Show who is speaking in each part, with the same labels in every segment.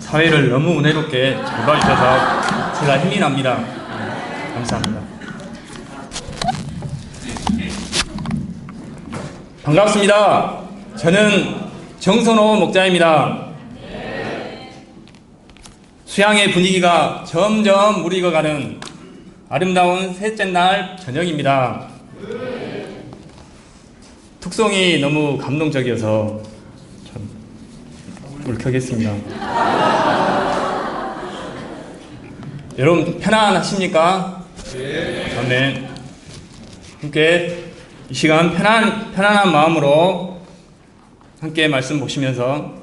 Speaker 1: 사회를 너무 은혜롭게 잘 봐주셔서 제가 힘이 납니다. 감사합니다. 반갑습니다. 저는 정선호 목자입니다. 수양의 분위기가 점점 무르익어가는 아름다운 셋째 날 저녁입니다. 특송이 너무 감동적이어서 참 울컥했습니다. 여러분 편안하십니까? 네. 함께 이 시간 편안한 마음으로 함께 말씀 보시면서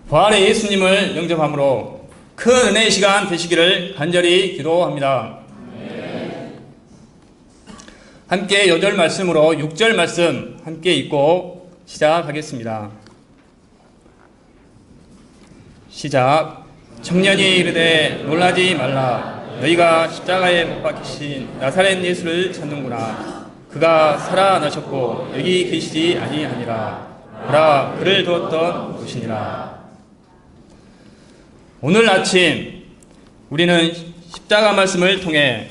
Speaker 1: 부활의 예수님을 영접함으로 큰 은혜의 시간 되시기를 간절히 기도합니다. 함께 8절 말씀으로 6절 말씀 함께 읽고 시작하겠습니다. 시작. 청년이 이르되 놀라지 말라. 너희가 십자가에 못 박히신 나사렛 예수를 찾는구나. 그가 살아나셨고 여기 계시지 아니하니라. 보라, 그를 두었던 곳이니라. 오늘 아침 우리는 십자가 말씀을 통해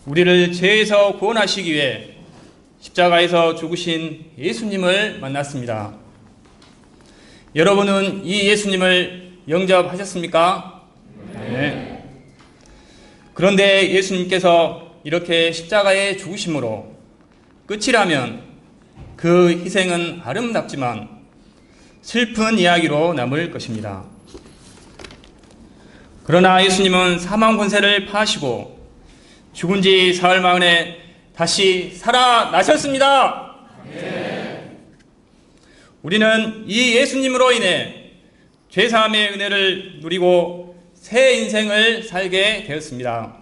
Speaker 1: 우리를 죄에서 구원하시기 위해 십자가에서 죽으신 예수님을 만났습니다. 여러분은 이 예수님을 영접하셨습니까? 네. 그런데 예수님께서 이렇게 십자가에 죽으심으로 끝이라면 그 희생은 아름답지만 슬픈 이야기로 남을 것입니다. 그러나 예수님은 사망 권세를 파하시고 죽은 지 사흘 만에 다시 살아나셨습니다. 네. 우리는 이 예수님으로 인해 죄사함의 은혜를 누리고 새 인생을 살게 되었습니다.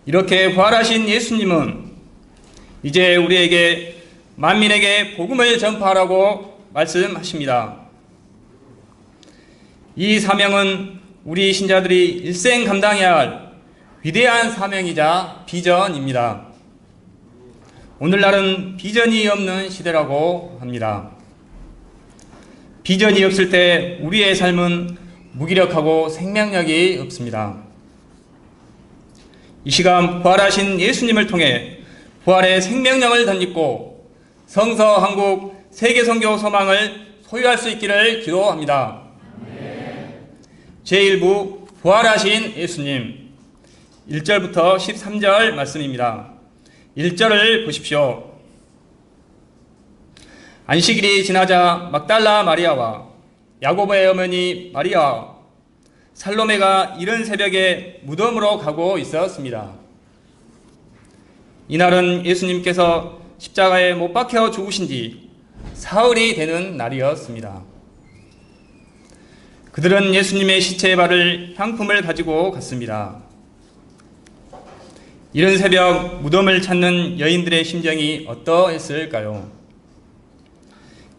Speaker 1: 이렇게 부활하신 예수님은 이제 우리에게 만민에게 복음을 전파하라고 말씀하십니다. 이 사명은 우리 신자들이 일생 감당해야 할 위대한 사명이자 비전입니다. 오늘날은 비전이 없는 시대라고 합니다. 비전이 없을 때 우리의 삶은 무기력하고 생명력이 없습니다. 이 시간 부활하신 예수님을 통해 부활의 생명력을 덧입고 성서, 한국, 세계선교 소망을 소유할 수 있기를 기도합니다. 제1부 부활하신 예수님 1절부터 13절 말씀입니다. 1절을 보십시오. 안식일이 지나자 막달라 마리아와 야고보의 어머니 마리아, 살로메가 이른 새벽에 무덤으로 가고 있었습니다. 이날은 예수님께서 십자가에 못 박혀 죽으신 지 사흘이 되는 날이었습니다. 그들은 예수님의 시체에 바를 향품을 가지고 갔습니다. 이른 새벽 무덤을 찾는 여인들의 심정이 어떠했을까요?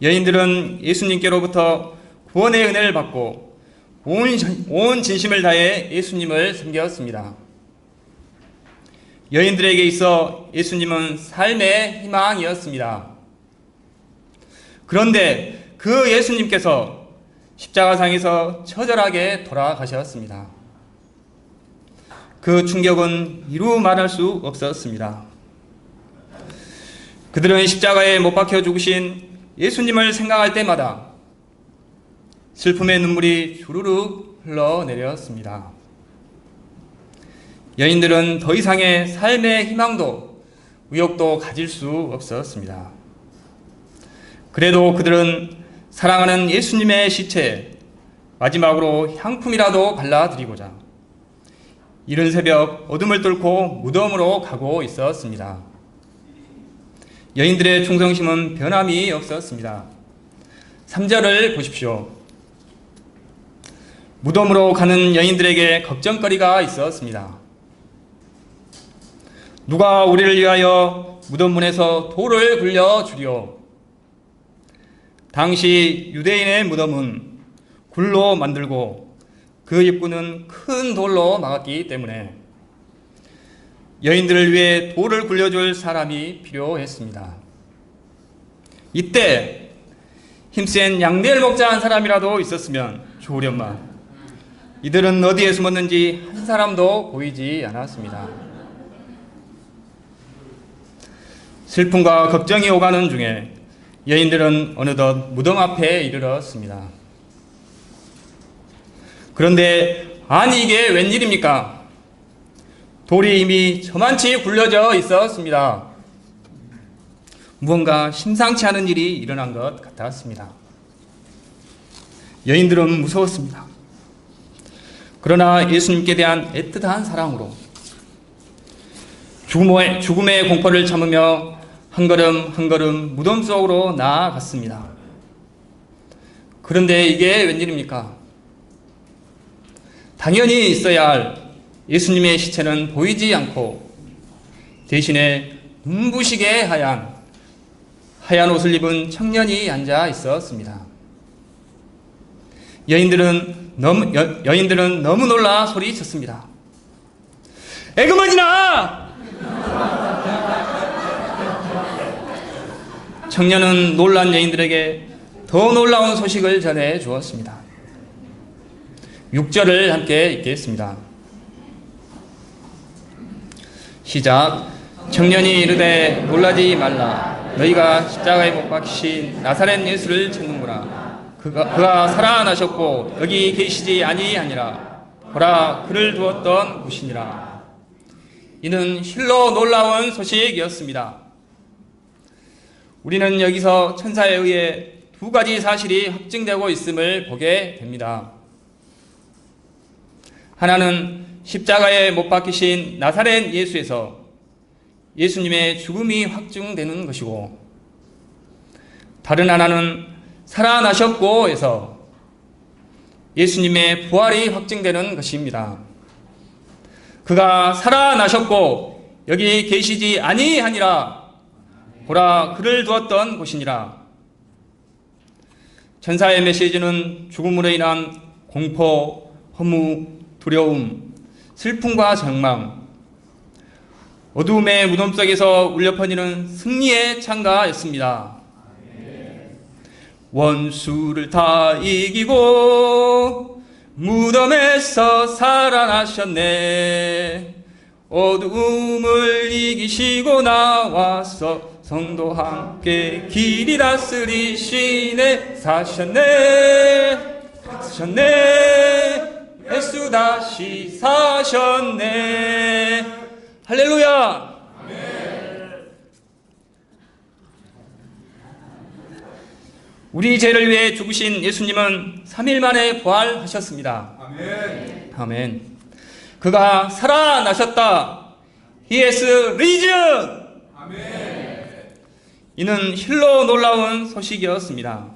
Speaker 1: 여인들은 예수님께로부터 구원의 은혜를 받고 온 진심을 다해 예수님을 섬겼습니다. 여인들에게 있어 예수님은 삶의 희망이었습니다. 그런데 그 예수님께서 십자가상에서 처절하게 돌아가셨습니다. 그 충격은 이루 말할 수 없었습니다. 그들은 십자가에 못 박혀 죽으신 예수님을 생각할 때마다 슬픔의 눈물이 주르륵 흘러내렸습니다. 여인들은 더 이상의 삶의 희망도 의욕도 가질 수 없었습니다. 그래도 그들은 사랑하는 예수님의 시체에 마지막으로 향품이라도 발라드리고자 이른 새벽 어둠을 뚫고 무덤으로 가고 있었습니다. 여인들의 충성심은 변함이 없었습니다. 3절을 보십시오. 무덤으로 가는 여인들에게 걱정거리가 있었습니다. 누가 우리를 위하여 무덤 문에서 돌을 굴려주리오. 당시 유대인의 무덤은 굴로 만들고 그 입구는 큰 돌로 막았기 때문에 여인들을 위해 돌을 굴려줄 사람이 필요했습니다. 이때 힘센 양떼를 먹자 한 사람이라도 있었으면 좋으련만 이들은 어디에 숨었는지 한 사람도 보이지 않았습니다. 슬픔과 걱정이 오가는 중에 여인들은 어느덧 무덤 앞에 이르렀습니다. 그런데 아니 이게 웬일입니까? 돌이 이미 저만치 굴려져 있었습니다. 무언가 심상치 않은 일이 일어난 것 같았습니다. 여인들은 무서웠습니다. 그러나 예수님께 대한 애틋한 사랑으로 죽음의 공포를 참으며 한 걸음 한 걸음 무덤 속으로 나아갔습니다. 그런데 이게 웬일입니까? 당연히 있어야 할 예수님의 시체는 보이지 않고 대신에 눈부시게 하얀 옷을 입은 청년이 앉아 있었습니다. 여인들은 너무 놀라 소리쳤습니다. 에그머니나! 청년은 놀란 여인들에게 더 놀라운 소식을 전해 주었습니다. 6절을 함께 읽겠습니다. 시작. 청년이 이르되 놀라지 말라. 너희가 십자가에 못 박히신 나사렛 예수를 찾는구나. 그가 살아나셨고 여기 계시지 아니하니라. 보라 그를 두었던 곳이니라. 이는 실로 놀라운 소식이었습니다. 우리는 여기서 천사에 의해 두 가지 사실이 확증되고 있음을 보게 됩니다. 하나는 십자가에 못 박히신 나사렛 예수에서 예수님의 죽음이 확증되는 것이고, 다른 하나는 살아나셨고에서 예수님의 부활이 확증되는 것입니다. 그가 살아나셨고 여기 계시지 아니하니라. 보라 그를 두었던 곳이니라. 천사의 메시지는 죽음으로 인한 공포, 허무, 두려움, 슬픔과 절망, 어두움의 무덤 속에서 울려 퍼지는 승리의 찬가였습니다. 원수를 다 이기고 무덤에서 살아나셨네. 어두움을 이기시고 나와서 성도 함께 길이 다스리시네. 사셨네 예수 다시 사셨네. 할렐루야. 우리 죄를 위해 죽으신 예수님은 3일 만에 부활하셨습니다. 아멘. 그가 살아나셨다. He has risen. 이는 실로 놀라운 소식이었습니다.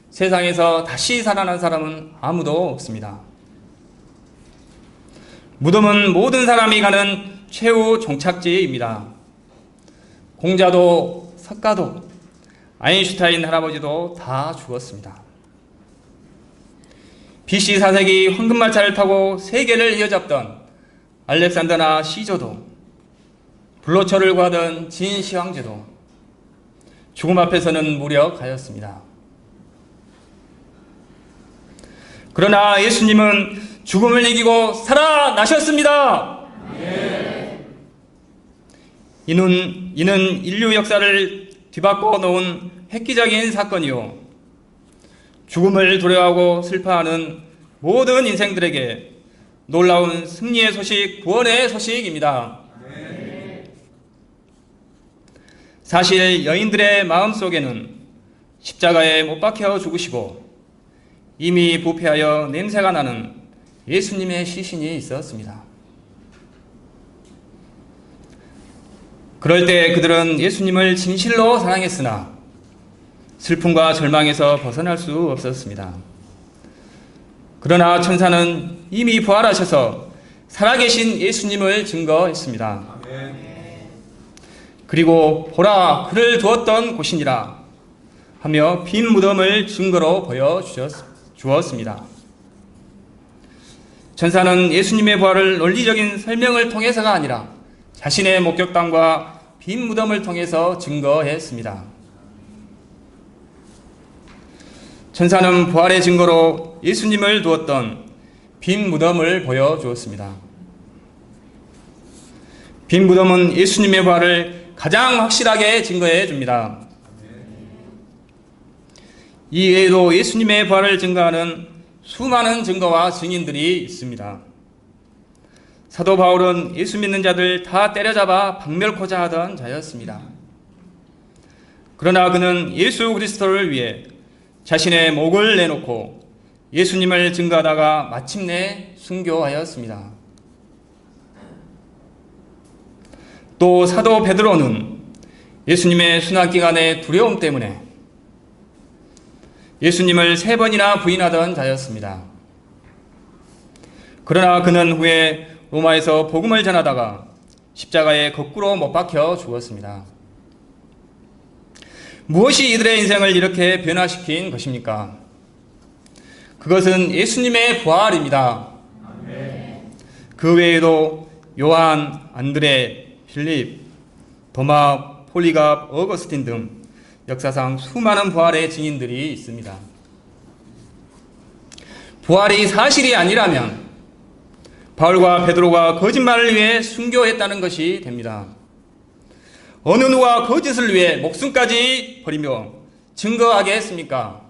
Speaker 1: 세상에서 다시 살아난 사람은 아무도 없습니다. 무덤은 모든 사람이 가는 최후 종착지입니다. 공자도 석가도 아인슈타인 할아버지도 다 죽었습니다. BC 4세기 황금마차를 타고 세계를 휘어잡던 알렉산더나 시조도, 불로초를 구하던 진시황제도 죽음 앞에서는 무력하였습니다. 그러나 예수님은 죽음을 이기고 살아나셨습니다. 이는 인류 역사를 뒤바꿔 놓은 획기적인 사건이요, 죽음을 두려워하고 슬퍼하는 모든 인생들에게 놀라운 승리의 소식, 구원의 소식입니다. 사실 여인들의 마음속에는 십자가에 못 박혀 죽으시고 이미 부패하여 냄새가 나는 예수님의 시신이 있었습니다. 그럴 때 그들은 예수님을 진실로 사랑했으나 슬픔과 절망에서 벗어날 수 없었습니다. 그러나 천사는 이미 부활하셔서 살아계신 예수님을 증거했습니다. 그리고 보라 그를 두었던 곳이니라 하며 빈 무덤을 증거로 보여주었습니다. 천사는 예수님의 부활을 논리적인 설명을 통해서가 아니라 자신의 목격담과 빈 무덤을 통해서 증거했습니다. 천사는 부활의 증거로 예수님을 두었던 빈 무덤을 보여주었습니다. 빈 무덤은 예수님의 부활을 가장 확실하게 증거해 줍니다. 이 외에도 예수님의 부활을 증거하는 수많은 증거와 증인들이 있습니다. 사도 바울은 예수 믿는 자들 다 때려잡아 박멸코자 하던 자였습니다. 그러나 그는 예수 그리스도를 위해 자신의 목을 내놓고 예수님을 증거하다가 마침내 순교하였습니다. 또 사도 베드로는 예수님의 순환기간의 두려움 때문에 예수님을 3번이나 부인하던 자였습니다. 그러나 그는 후에 로마에서 복음을 전하다가 십자가에 거꾸로 못 박혀 죽었습니다. 무엇이 이들의 인생을 이렇게 변화시킨 것입니까? 그것은 예수님의 부활입니다. 그 외에도 요한, 안드레, 필립, 도마, 폴리갑, 어거스틴 등 역사상 수많은 부활의 증인들이 있습니다. 부활이 사실이 아니라면 바울과 베드로가 거짓말을 위해 순교했다는 것이 됩니다. 어느 누가 거짓을 위해 목숨까지 버리며 증거하겠습니까?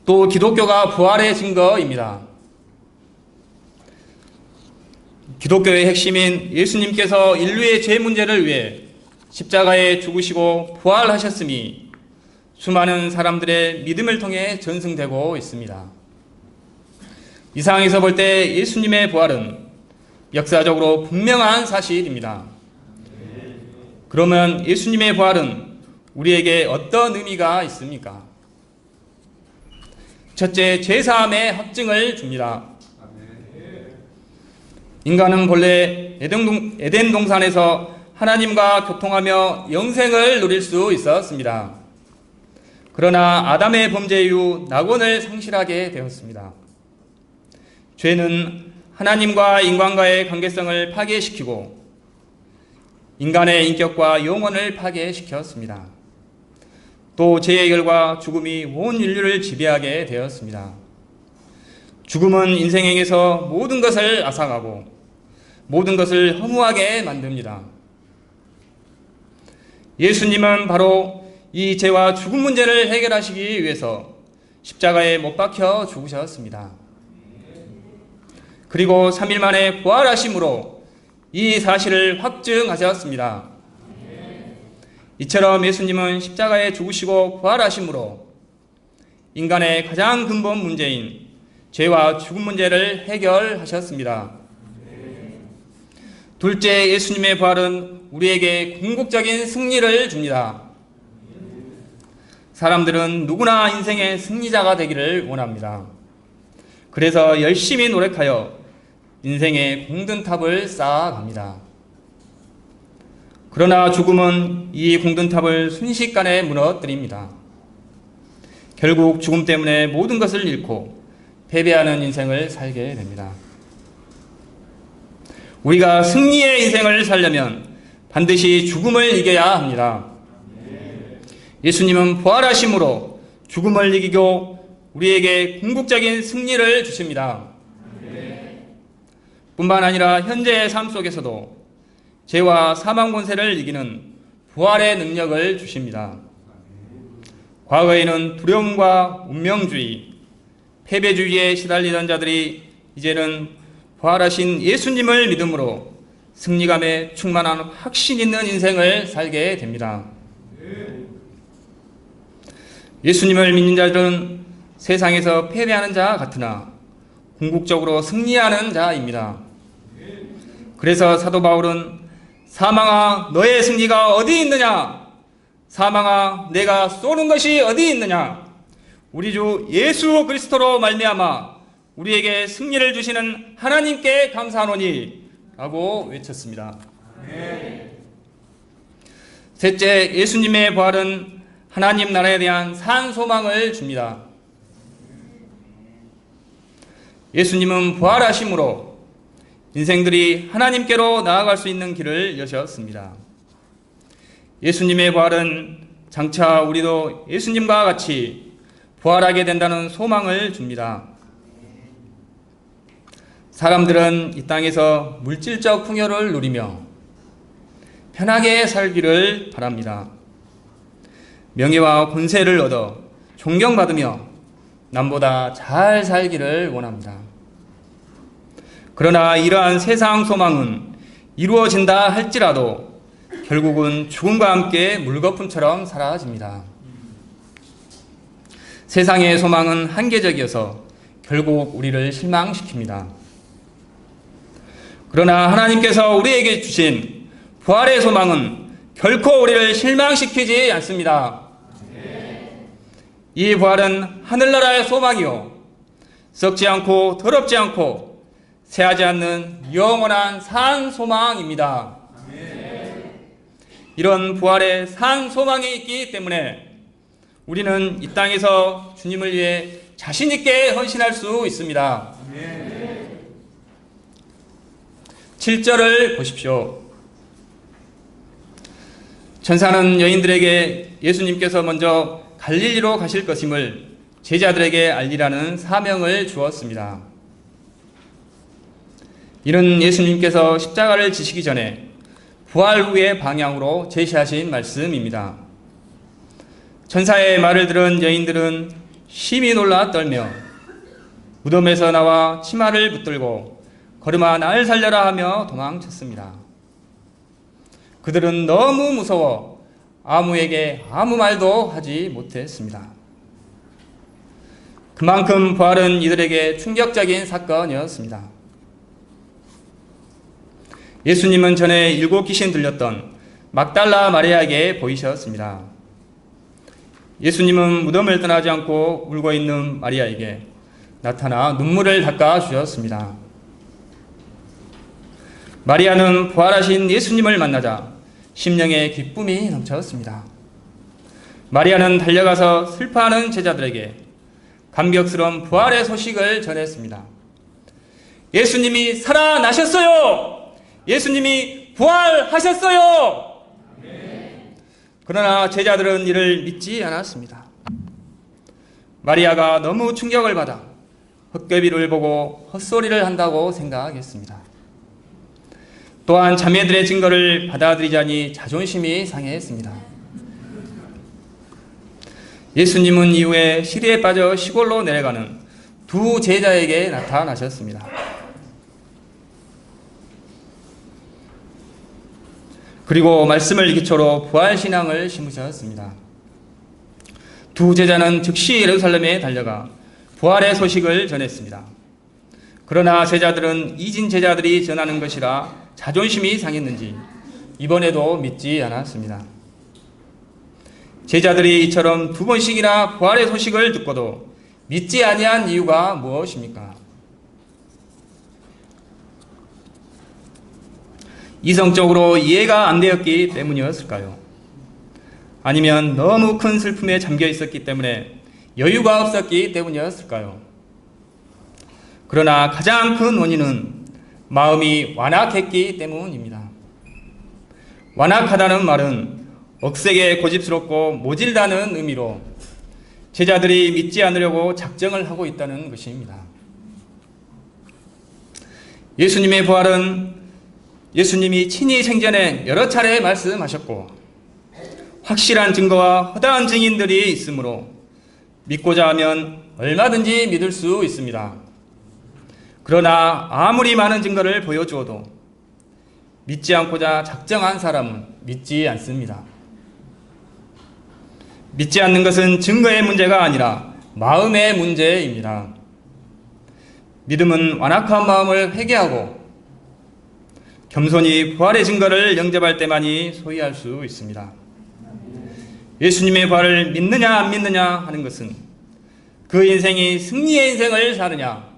Speaker 1: 또 기독교가 부활의 증거입니다. 기독교의 핵심인 예수님께서 인류의 죄 문제를 위해 십자가에 죽으시고 부활하셨음이 수많은 사람들의 믿음을 통해 전승되고 있습니다. 이 상황에서 볼 때 예수님의 부활은 역사적으로 분명한 사실입니다. 그러면 예수님의 부활은 우리에게 어떤 의미가 있습니까? 첫째, 죄사함의 확증을 줍니다. 인간은 본래 에덴 동산에서 하나님과 교통하며 영생을 누릴 수 있었습니다. 그러나 아담의 범죄 이후 낙원을 상실하게 되었습니다. 죄는 하나님과 인간과의 관계성을 파괴시키고 인간의 인격과 영혼을 파괴시켰습니다. 또 죄의 결과 죽음이 온 인류를 지배하게 되었습니다. 죽음은 인생에서 모든 것을 앗아가고 모든 것을 허무하게 만듭니다. 예수님은 바로 이 죄와 죽음 문제를 해결하시기 위해서 십자가에 못 박혀 죽으셨습니다. 그리고 3일 만에 부활하심으로 이 사실을 확증하셨습니다. 이처럼 예수님은 십자가에 죽으시고 부활하심으로 인간의 가장 근본 문제인 죄와 죽음 문제를 해결하셨습니다. 둘째, 예수님의 부활은 우리에게 궁극적인 승리를 줍니다. 사람들은 누구나 인생의 승리자가 되기를 원합니다. 그래서 열심히 노력하여 인생의 공든탑을 쌓아갑니다. 그러나 죽음은 이 공든탑을 순식간에 무너뜨립니다. 결국 죽음 때문에 모든 것을 잃고 패배하는 인생을 살게 됩니다. 우리가 승리의 인생을 살려면 반드시 죽음을 이겨야 합니다. 예수님은 부활하심으로 죽음을 이기고 우리에게 궁극적인 승리를 주십니다. 뿐만 아니라 현재의 삶 속에서도 죄와 사망 권세를 이기는 부활의 능력을 주십니다. 과거에는 두려움과 운명주의, 패배주의에 시달리던 자들이 이제는 부활하신 예수님을 믿음으로 승리감에 충만한 확신 있는 인생을 살게 됩니다. 예수님을 믿는 자들은 세상에서 패배하는 자 같으나 궁극적으로 승리하는 자입니다. 그래서 사도 바울은 사망아 너의 승리가 어디 있느냐? 사망아 내가 쏘는 것이 어디 있느냐? 우리 주 예수 그리스도로 말미암아 우리에게 승리를 주시는 하나님께 감사하노니 라고 외쳤습니다. 셋째, 예수님의 부활은 하나님 나라에 대한 산 소망을 줍니다. 예수님은 부활하심으로 인생들이 하나님께로 나아갈 수 있는 길을 여셨습니다. 예수님의 부활은 장차 우리도 예수님과 같이 부활하게 된다는 소망을 줍니다. 사람들은 이 땅에서 물질적 풍요를 누리며 편하게 살기를 바랍니다. 명예와 권세를 얻어 존경받으며 남보다 잘 살기를 원합니다. 그러나 이러한 세상 소망은 이루어진다 할지라도 결국은 죽음과 함께 물거품처럼 사라집니다. 세상의 소망은 한계적이어서 결국 우리를 실망시킵니다. 그러나 하나님께서 우리에게 주신 부활의 소망은 결코 우리를 실망시키지 않습니다. 이 부활은 하늘나라의 소망이요 썩지 않고 더럽지 않고 새하지 않는 영원한 산 소망입니다. 이런 부활의 산 소망이 있기 때문에 우리는 이 땅에서 주님을 위해 자신 있게 헌신할 수 있습니다. 7절을 보십시오. 천사는 여인들에게 예수님께서 먼저 갈릴리로 가실 것임을 제자들에게 알리라는 사명을 주었습니다. 이는 예수님께서 십자가를 지시기 전에 부활 후의 방향으로 제시하신 말씀입니다. 천사의 말을 들은 여인들은 심히 놀라 떨며 무덤에서 나와 치마를 붙들고 걸음아 날 살려라 하며 도망쳤습니다. 그들은 너무 무서워 아무에게 아무 말도 하지 못했습니다. 그만큼 부활은 이들에게 충격적인 사건이었습니다. 예수님은 전에 7 귀신 들렸던 막달라 마리아에게 보이셨습니다. 예수님은 무덤을 떠나지 않고 울고 있는 마리아에게 나타나 눈물을 닦아 주셨습니다. 마리아는 부활하신 예수님을 만나자 심령의 기쁨이 넘쳤습니다. 마리아는 달려가서 슬퍼하는 제자들에게 감격스러운 부활의 소식을 전했습니다. 예수님이 살아나셨어요! 예수님이 부활하셨어요! 그러나 제자들은 이를 믿지 않았습니다. 마리아가 너무 충격을 받아 헛개비를 보고 헛소리를 한다고 생각했습니다. 또한 자매들의 증거를 받아들이자니 자존심이 상해했습니다. 예수님은 이후에 시리에 빠져 시골로 내려가는 2 제자에게 나타나셨습니다. 그리고 말씀을 기초로 부활신앙을 심으셨습니다. 2 제자는 즉시 예루살렘에 달려가 부활의 소식을 전했습니다. 그러나 제자들은 잊은 제자들이 전하는 것이라 자존심이 상했는지 이번에도 믿지 않았습니다. 제자들이 이처럼 2번씩이나 부활의 소식을 듣고도 믿지 아니한 이유가 무엇입니까? 이성적으로 이해가 안 되었기 때문이었을까요? 아니면 너무 큰 슬픔에 잠겨 있었기 때문에 여유가 없었기 때문이었을까요? 그러나 가장 큰 원인은 마음이 완악했기 때문입니다. 완악하다는 말은 억세게 고집스럽고 모질다는 의미로 제자들이 믿지 않으려고 작정을 하고 있다는 것입니다. 예수님의 부활은 예수님이 친히 생전에 여러 차례 말씀하셨고 확실한 증거와 허다한 증인들이 있으므로 믿고자 하면 얼마든지 믿을 수 있습니다. 그러나 아무리 많은 증거를 보여주어도 믿지 않고자 작정한 사람은 믿지 않습니다. 믿지 않는 것은 증거의 문제가 아니라 마음의 문제입니다. 믿음은 완악한 마음을 회개하고 겸손히 부활의 증거를 영접할 때만이 소유할 수 있습니다. 예수님의 부활을 믿느냐 안 믿느냐 하는 것은 그 인생이 승리의 인생을 사느냐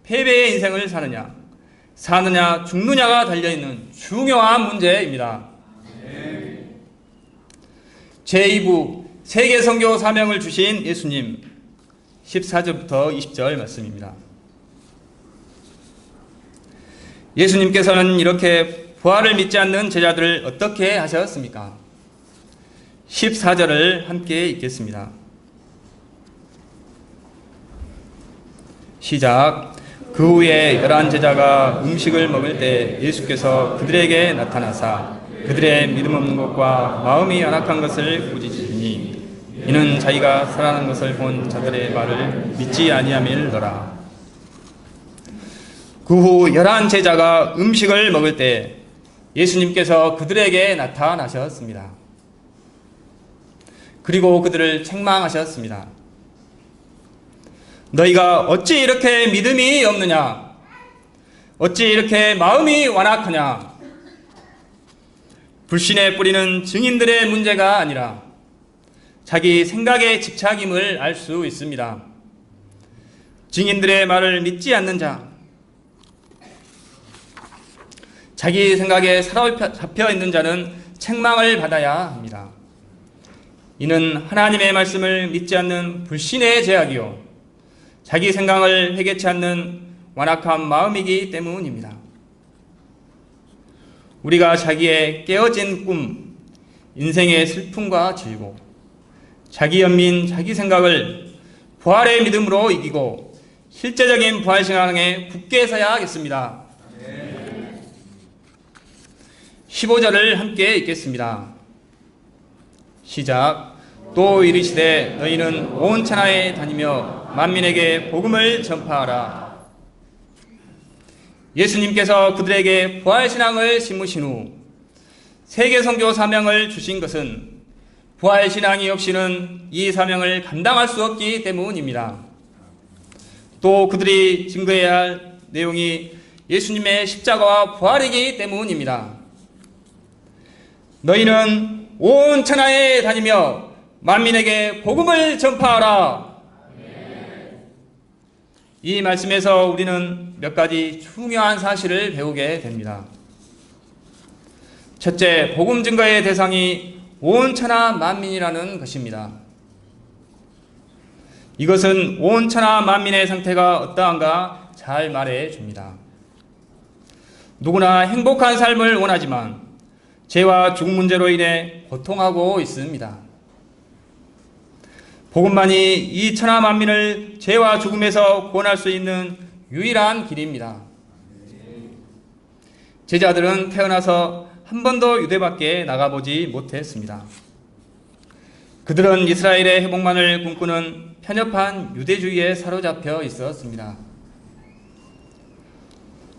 Speaker 1: 패배의 인생을 사느냐 죽느냐가 달려있는 중요한 문제입니다. 제2부 세계 선교 사명을 주신 예수님 14절부터 20절 말씀입니다. 예수님께서는 이렇게 부활을 믿지 않는 제자들을 어떻게 하셨습니까? 14절을 함께 읽겠습니다. 시작. 그 후에 11 제자가 음식을 먹을 때 예수께서 그들에게 나타나사 그들의 믿음 없는 것과 마음이 완악한 것을 꾸짖으시니 이는 자기가 살아난 것을 본 자들의 말을 믿지 아니함이더라. 그 후 11 제자가 음식을 먹을 때 예수님께서 그들에게 나타나셨습니다. 그리고 그들을 책망하셨습니다. 너희가 어찌 이렇게 믿음이 없느냐? 어찌 이렇게 마음이 완악하냐? 불신의 뿌리는 증인들의 문제가 아니라 자기 생각의 집착임을 알 수 있습니다. 증인들의 말을 믿지 않는 자, 자기 생각에 사로잡혀 있는 자는 책망을 받아야 합니다. 이는 하나님의 말씀을 믿지 않는 불신의 죄악이요 자기 생각을 회개치 않는 완악한 마음이기 때문입니다. 우리가 자기의 깨어진 꿈, 인생의 슬픔과 즐거, 자기 연민, 자기 생각을 부활의 믿음으로 이기고 실제적인 부활 신앙에 굳게 서야 하겠습니다. 15절을 함께 읽겠습니다. 시작. 또 이르시되 너희는 온 천하에 다니며 만민에게 복음을 전파하라. 예수님께서 그들에게 부활신앙을 심으신 후 세계 선교 사명을 주신 것은 부활신앙이 없이는 이 사명을 감당할 수 없기 때문입니다. 또 그들이 증거해야 할 내용이 예수님의 십자가와 부활이기 때문입니다. 너희는 온 천하에 다니며 만민에게 복음을 전파하라. 이 말씀에서 우리는 몇 가지 중요한 사실을 배우게 됩니다. 첫째, 복음 증거의 대상이 온 천하 만민이라는 것입니다. 이것은 온 천하 만민의 상태가 어떠한가 잘 말해 줍니다. 누구나 행복한 삶을 원하지만 죄와 죽음 문제로 인해 고통하고 있습니다. 복음만이 이 천하 만민을 죄와 죽음에서 구원할 수 있는 유일한 길입니다. 제자들은 태어나서 한 번도 유대 밖에 나가보지 못했습니다. 그들은 이스라엘의 회복만을 꿈꾸는 편협한 유대주의에 사로잡혀 있었습니다.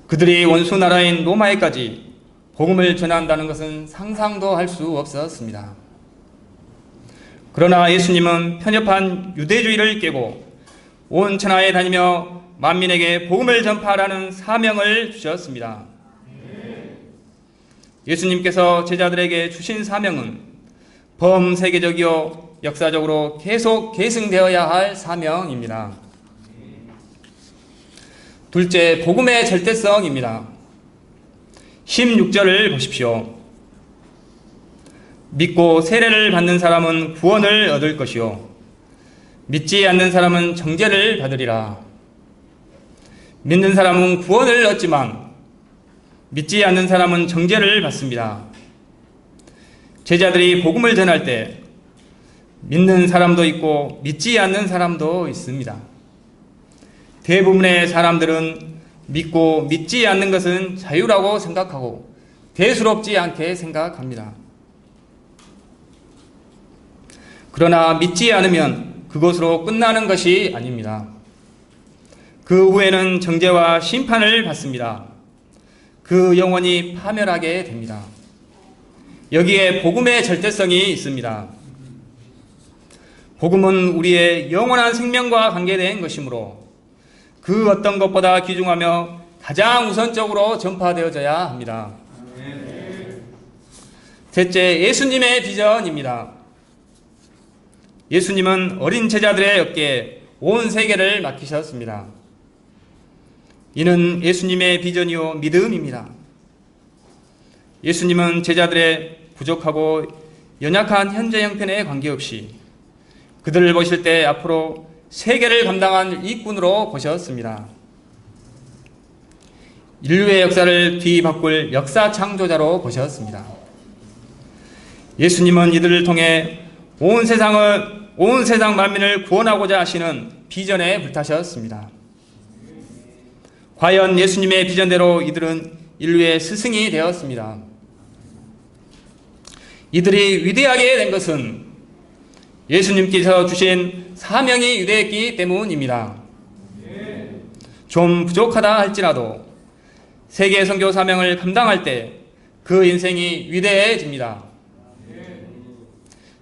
Speaker 1: 그들이 원수 나라인 로마에까지 복음을 전한다는 것은 상상도 할 수 없었습니다. 그러나 예수님은 편협한 유대주의를 깨고 온 천하에 다니며 만민에게 복음을 전파하라는 사명을 주셨습니다. 예수님께서 제자들에게 주신 사명은 범세계적이요 역사적으로 계속 계승되어야 할 사명입니다. 둘째, 복음의 절대성입니다. 16절을 보십시오. 믿고 세례를 받는 사람은 구원을 얻을 것이요 믿지 않는 사람은 정죄를 받으리라. 믿는 사람은 구원을 얻지만 믿지 않는 사람은 정죄를 받습니다. 제자들이 복음을 전할 때 믿는 사람도 있고 믿지 않는 사람도 있습니다. 대부분의 사람들은 믿고 믿지 않는 것은 자유라고 생각하고 대수롭지 않게 생각합니다. 그러나 믿지 않으면 그것으로 끝나는 것이 아닙니다. 그 후에는 정죄와 심판을 받습니다. 그 영혼이 파멸하게 됩니다. 여기에 복음의 절대성이 있습니다. 복음은 우리의 영원한 생명과 관계된 것이므로 그 어떤 것보다 귀중하며 가장 우선적으로 전파되어져야 합니다. 셋째, 예수님의 비전입니다. 예수님은 어린 제자들의 어깨에 온 세계를 맡기셨습니다. 이는 예수님의 비전이요 믿음입니다. 예수님은 제자들의 부족하고 연약한 현재 형편에 관계없이 그들을 보실 때 앞으로 세계를 감당한 일꾼으로 보셨습니다. 인류의 역사를 뒤바꿀 역사 창조자로 보셨습니다. 예수님은 이들을 통해 온 세상 만민을 구원하고자 하시는 비전에 불타셨습니다. 과연 예수님의 비전대로 이들은 인류의 스승이 되었습니다. 이들이 위대하게 된 것은 예수님께서 주신 사명이 위대했기 때문입니다. 좀 부족하다 할지라도 세계 선교 사명을 감당할 때 그 인생이 위대해집니다.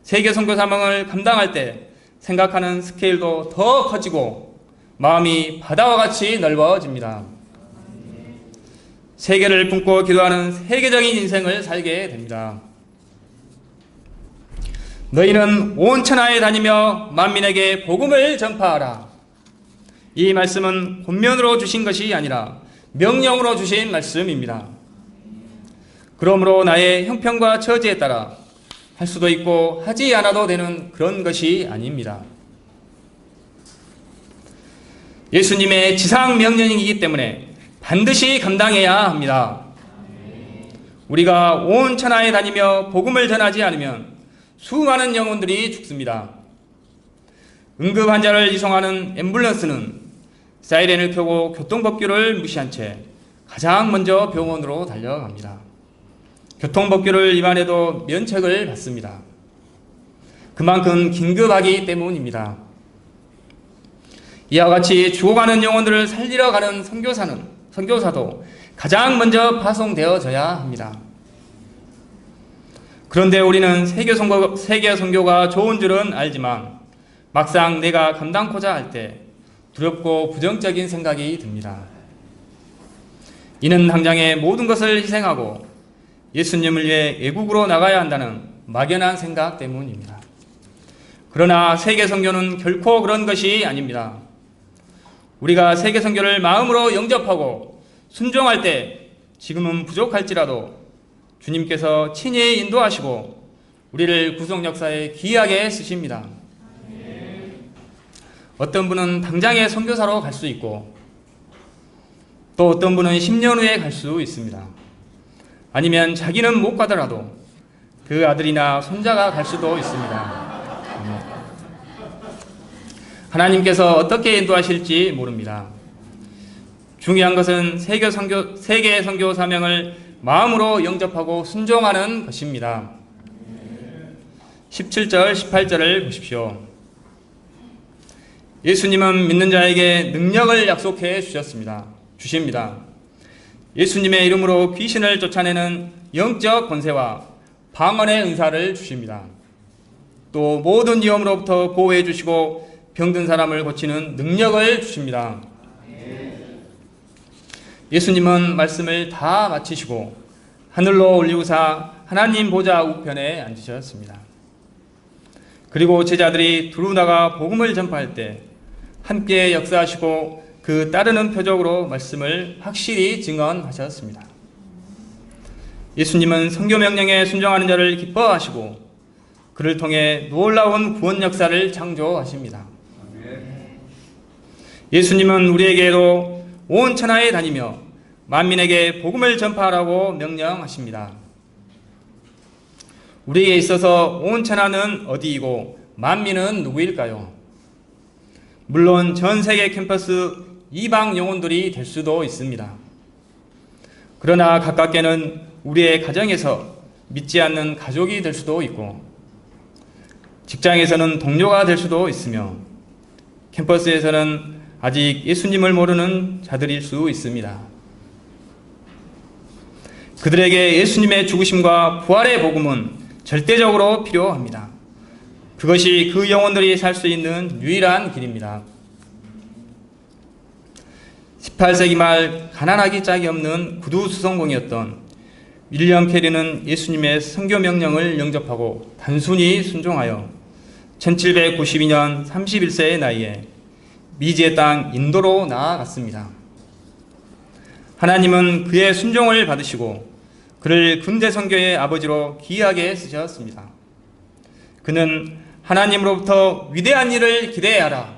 Speaker 1: 세계 선교 사명을 감당할 때 생각하는 스케일도 더 커지고 마음이 바다와 같이 넓어집니다. 세계를 품고 기도하는 세계적인 인생을 살게 됩니다. 너희는 온 천하에 다니며 만민에게 복음을 전파하라. 이 말씀은 권면으로 주신 것이 아니라 명령으로 주신 말씀입니다. 그러므로 나의 형편과 처지에 따라 할 수도 있고 하지 않아도 되는 그런 것이 아닙니다. 예수님의 지상 명령이기 때문에 반드시 감당해야 합니다. 우리가 온 천하에 다니며 복음을 전하지 않으면 수많은 영혼들이 죽습니다. 응급 환자를 이송하는 앰뷸런스는 사이렌을 켜고 교통법규를 무시한 채 가장 먼저 병원으로 달려갑니다. 교통법규를 위반해도 면책을 받습니다. 그만큼 긴급하기 때문입니다. 이와 같이 죽어가는 영혼들을 살리러 가는 선교사도 가장 먼저 파송되어져야 합니다. 그런데 우리는 세계 선교가 좋은 줄은 알지만 막상 내가 감당코자 할 때 두렵고 부정적인 생각이 듭니다. 이는 당장의 모든 것을 희생하고 예수님을 위해 외국으로 나가야 한다는 막연한 생각 때문입니다. 그러나 세계 선교는 결코 그런 것이 아닙니다. 우리가 세계 선교를 마음으로 영접하고 순종할 때 지금은 부족할지라도 주님께서 친히 인도하시고 우리를 구속 역사에 귀하게 쓰십니다. 어떤 분은 당장의 선교사로 갈 수 있고 또 어떤 분은 10년 후에 갈 수 있습니다. 아니면 자기는 못 가더라도 그 아들이나 손자가 갈 수도 있습니다. 하나님께서 어떻게 인도하실지 모릅니다. 중요한 것은 세계 선교 사명을 마음으로 영접하고 순종하는 것입니다. 17절, 18절을 보십시오. 예수님은 믿는 자에게 능력을 약속해 주십니다. 예수님의 이름으로 귀신을 쫓아내는 영적 권세와 방언의 은사를 주십니다. 또 모든 위험으로부터 보호해 주시고 병든 사람을 고치는 능력을 주십니다. 예수님은 말씀을 다 마치시고 하늘로 올리우사 하나님 보좌 우편에 앉으셨습니다. 그리고 제자들이 두루 나가 복음을 전파할 때 함께 역사하시고 그 따르는 표적으로 말씀을 확실히 증언하셨습니다. 예수님은 선교 명령에 순종하는 자를 기뻐하시고 그를 통해 놀라운 구원 역사를 창조하십니다. 예수님은 우리에게도 온 천하에 다니며 만민에게 복음을 전파하라고 명령하십니다. 우리에게 있어서 온 천하는 어디이고 만민은 누구일까요? 물론 전 세계 캠퍼스 이방 영혼들이 될 수도 있습니다. 그러나 가깝게는 우리의 가정에서 믿지 않는 가족이 될 수도 있고 직장에서는 동료가 될 수도 있으며 캠퍼스에서는 아직 예수님을 모르는 자들일 수 있습니다. 그들에게 예수님의 죽으심과 부활의 복음은 절대적으로 필요합니다. 그것이 그 영혼들이 살 수 있는 유일한 길입니다. 18세기 말 가난하기 짝이 없는 구두수성공이었던 윌리엄 캐리는 예수님의 선교 명령을 영접하고 단순히 순종하여 1792년 31세의 나이에 미지의 땅 인도로 나아갔습니다. 하나님은 그의 순종을 받으시고 그를 근대 선교의 아버지로 귀하게 쓰셨습니다. 그는 하나님으로부터 위대한 일을 기대하라,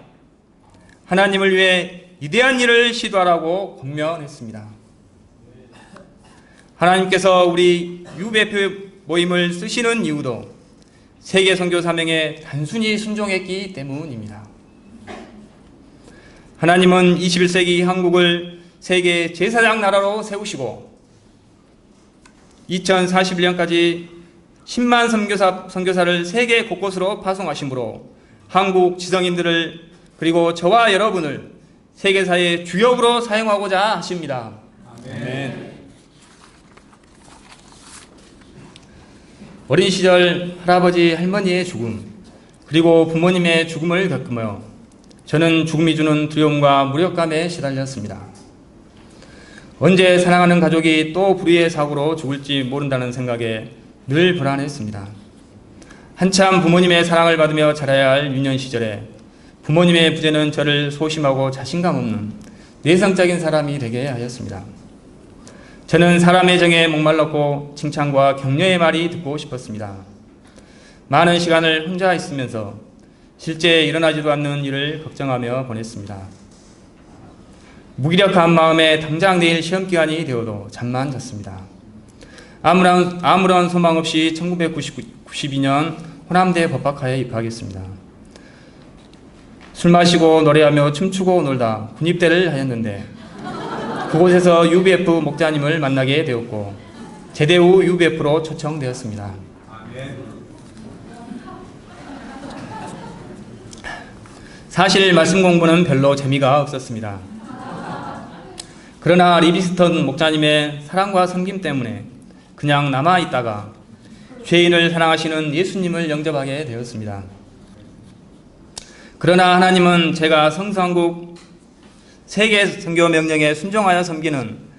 Speaker 1: 하나님을 위해 위대한 일을 시도하라고 권면했습니다. 하나님께서 우리 모임을 쓰시는 이유도 세계 선교 사명에 단순히 순종했기 때문입니다. 하나님은 21세기 한국을 세계 제사장 나라로 세우시고 2041년까지 10만 선교사를 세계 곳곳으로 파송하심으로 한국 지성인들을 그리고 저와 여러분을 세계사의 주역으로 사용하고자 하십니다. 아멘. 어린 시절 할아버지 할머니의 죽음 그리고 부모님의 죽음을 겪으며 저는 죽음이 주는 두려움과 무력감에 시달렸습니다. 언제 사랑하는 가족이 또 불의의 사고로 죽을지 모른다는 생각에 늘 불안했습니다. 한참 부모님의 사랑을 받으며 자라야 할 유년 시절에 부모님의 부재는 저를 소심하고 자신감 없는 내성적인 사람이 되게 하였습니다. 저는 사람의 정에 목말랐고 칭찬과 격려의 말이 듣고 싶었습니다. 많은 시간을 혼자 있으면서 실제 일어나지도 않는 일을 걱정하며 보냈습니다. 무기력한 마음에 당장 내일 시험기간이 되어도 잠만 잤습니다. 아무런 소망 없이 1992년 호남대 법학과에 입학했습니다. 술 마시고 노래하며 춤추고 놀다 군입대를 하였는데 그곳에서 UBF 목자님을 만나게 되었고 제대 후 UBF로 초청되었습니다. 사실 말씀 공부는 별로 재미가 없었습니다. 그러나 리비스턴 목자님의 사랑과 섬김 때문에 그냥 남아있다가 죄인을 사랑하시는 예수님을 영접하게 되었습니다. 그러나 하나님은 제가 성서한국 세계 선교 명령에 순종하여 섬기는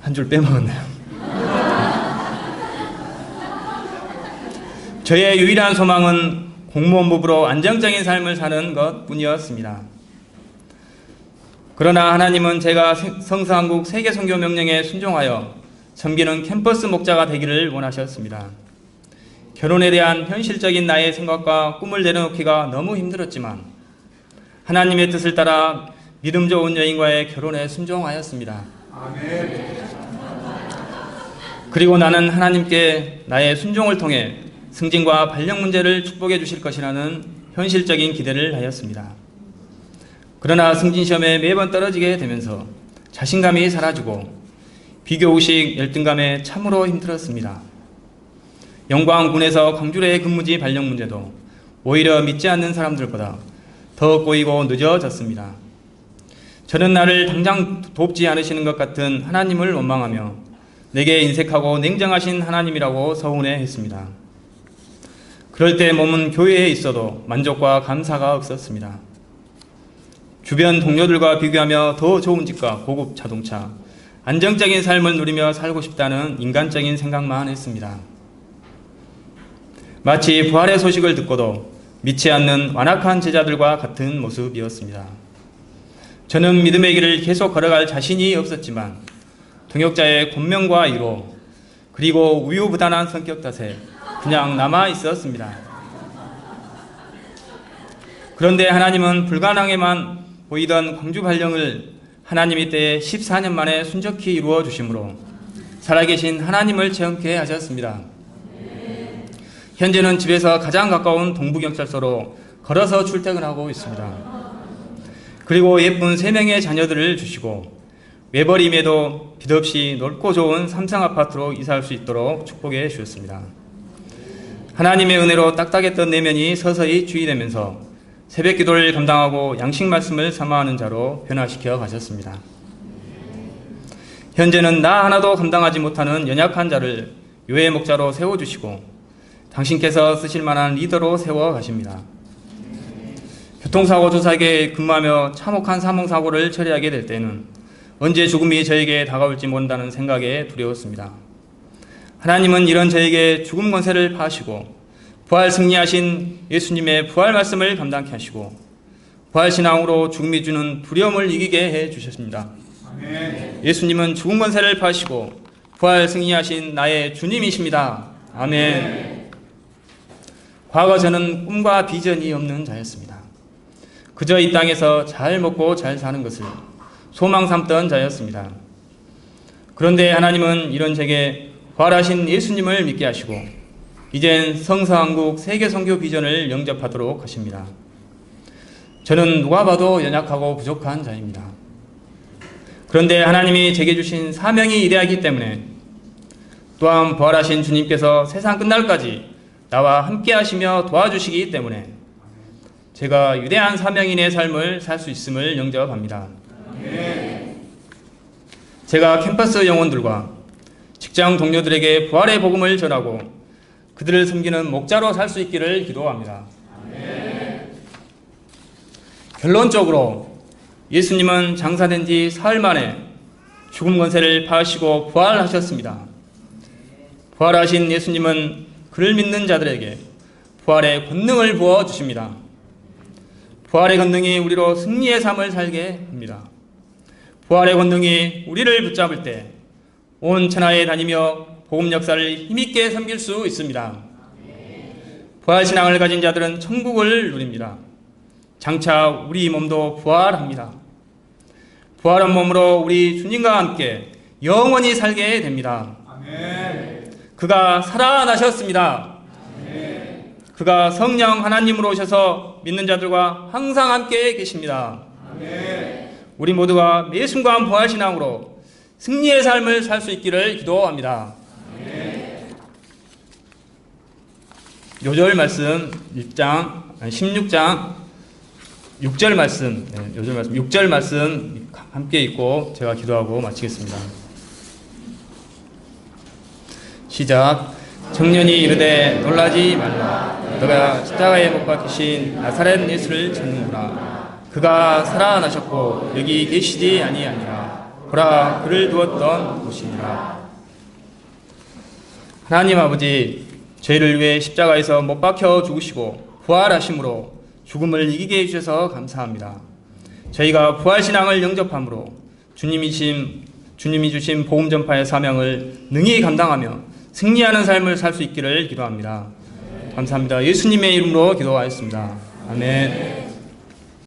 Speaker 1: 한 줄 빼먹었네요. 저의 유일한 소망은 공무원 부부로 안정적인 삶을 사는 것 뿐이었습니다. 그러나 하나님은 제가 성서한국 세계 선교 명령에 순종하여 섬기는 캠퍼스 목자가 되기를 원하셨습니다. 결혼에 대한 현실적인 나의 생각과 꿈을 내려놓기가 너무 힘들었지만 하나님의 뜻을 따라 믿음 좋은 여인과의 결혼에 순종하였습니다. 아멘. 그리고 나는 하나님께 나의 순종을 통해 승진과 발령 문제를 축복해 주실 것이라는 현실적인 기대를 하였습니다. 그러나 승진 시험에 매번 떨어지게 되면서 자신감이 사라지고 비교의식 열등감에 참으로 힘들었습니다. 영광군에서 광주의 근무지 발령 문제도 오히려 믿지 않는 사람들보다 더 꼬이고 늦어졌습니다. 저는 나를 당장 돕지 않으시는 것 같은 하나님을 원망하며 내게 인색하고 냉정하신 하나님이라고 서운해했습니다. 그럴 때 몸은 교회에 있어도 만족과 감사가 없었습니다. 주변 동료들과 비교하며 더 좋은 집과 고급 자동차, 안정적인 삶을 누리며 살고 싶다는 인간적인 생각만 했습니다. 마치 부활의 소식을 듣고도 믿지 않는 완악한 제자들과 같은 모습이었습니다. 저는 믿음의 길을 계속 걸어갈 자신이 없었지만 동역자의 권면과 위로 그리고 우유부단한 성격 탓에 그냥 남아 있었습니다. 그런데 하나님은 불가능에만 보이던 광주 발령을 하나님의 때에 14년 만에 순적히 이루어 주심으로 살아계신 하나님을 체험케 하셨습니다. 현재는 집에서 가장 가까운 동부경찰서로 걸어서 출퇴근하고 있습니다. 그리고 예쁜 3명의 자녀들을 주시고 외벌임에도 빚 없이 넓고 좋은 삼성 아파트로 이사할 수 있도록 축복해 주셨습니다. 하나님의 은혜로 딱딱했던 내면이 서서히 주의되면서 새벽 기도를 감당하고 양식 말씀을 사모하는 자로 변화시켜 가셨습니다. 현재는 나 하나도 감당하지 못하는 연약한 자를 교회 목자로 세워주시고 당신께서 쓰실 만한 리더로 세워 가십니다. 교통사고 조사계에 근무하며 참혹한 사망사고를 처리하게 될 때는 언제 죽음이 저에게 다가올지 모른다는 생각에 두려웠습니다. 하나님은 이런 저에게 죽음 권세를 파하시고 부활 승리하신 예수님의 부활 말씀을 감당케 하시고 부활 신앙으로 죽음이 주는 두려움을 이기게 해 주셨습니다. 아멘. 예수님은 죽음 권세를 파하시고 부활 승리하신 나의 주님이십니다. 아멘. 과거 저는 꿈과 비전이 없는 자였습니다. 그저 이 땅에서 잘 먹고 잘 사는 것을 소망 삼던 자였습니다. 그런데 하나님은 이런 제게 부활하신 예수님을 믿게 하시고 이젠 성서한국 세계선교 비전을 영접하도록 하십니다. 저는 누가 봐도 연약하고 부족한 자입니다. 그런데 하나님이 제게 주신 사명이 위대하기 때문에 또한 부활하신 주님께서 세상 끝날까지 나와 함께 하시며 도와주시기 때문에 제가 위대한 사명인의 삶을 살 수 있음을 영접합니다. 제가 캠퍼스 영혼들과 직장 동료들에게 부활의 복음을 전하고 그들을 섬기는 목자로 살 수 있기를 기도합니다. 결론적으로 예수님은 장사된 지 사흘 만에 죽음 권세를 파하시고 부활하셨습니다. 부활하신 예수님은 그를 믿는 자들에게 부활의 권능을 부어주십니다. 부활의 권능이 우리로 승리의 삶을 살게 합니다. 부활의 권능이 우리를 붙잡을 때 온 천하에 다니며 복음 역사를 힘있게 섬길 수 있습니다. 부활신앙을 가진 자들은 천국을 누립니다. 장차 우리 몸도 부활합니다. 부활한 몸으로 우리 주님과 함께 영원히 살게 됩니다. 그가 살아나셨습니다. 그가 성령 하나님으로 오셔서 믿는 자들과 항상 함께 계십니다. 우리 모두가 매 순간 부활신앙으로 승리의 삶을 살 수 있기를 기도합니다. 요절 말씀 16장 6절 말씀, 요절 말씀 6절 말씀 함께 읽고 제가 기도하고 마치겠습니다. 시작. 청년이 이르되 놀라지 말라. 너가 십자가에 못 박히신 나사렛 예수를 찾는구나. 그가 살아나셨고 여기 계시지 아니하니라. 보라, 그를 두었던 곳이니라. 하나님 아버지, 죄를 위해 십자가에서 못 박혀 죽으시고 부활하심으로 죽음을 이기게 해주셔서 감사합니다. 저희가 부활신앙을 영접함으로 주님이 주신 복음 전파의 사명을 능히 감당하며 승리하는 삶을 살 수 있기를 기도합니다. 감사합니다. 예수님의 이름으로 기도하였습니다. 아멘.